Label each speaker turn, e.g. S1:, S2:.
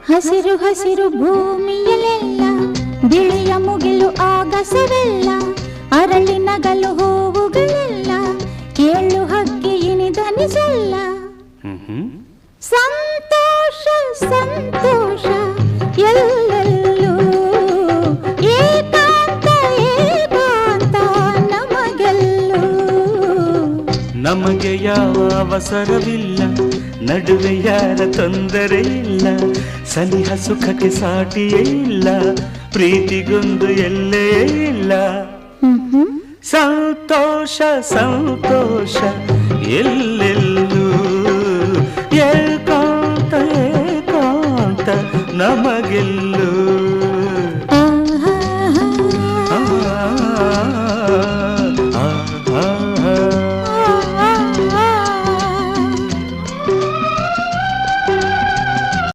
S1: ಹಸಿರು ಹಸಿರು ಭೂಮಿಯಲ್ಲೆಲ್ಲ ಬಿಳಿಯ ಮುಗಿಲು ಆಗಸವೆಲ್ಲ ಅರಳಿ ನಗಲು ಹೂವುಗಳೆಲ್ಲ ಕೇಳು ಹಕ್ಕಿ ಇನಿದನಿಸಲ್ಲ ಸಂತೋಷ ಸಂತೋಷ ಎಲ್ಲೆಲ್ಲೂ ಏಕಾಂತ ಏಕಾಂತ ನಮಗೆಲ್ಲೂ
S2: ನಮಗೆ ಯಾವ ಅವಸರವಿಲ್ಲ ನಡುವೆ ಯಾರ ತೊಂದರೆ ಇಲ್ಲ ಸನಿಹ ಸುಖಕ್ಕೆ ಸಾಟಿಯೇ ಇಲ್ಲ ಪ್ರೀತಿಗೊಂದು ಎಲ್ಲೇ ಇಲ್ಲ ಸಂತೋಷ ಸಂತೋಷ ಎಲ್ಲೆಲ್ಲೂ ಏಕಾಂತ ಏಕಾಂತ ನಮಗೆಲ್ಲೂ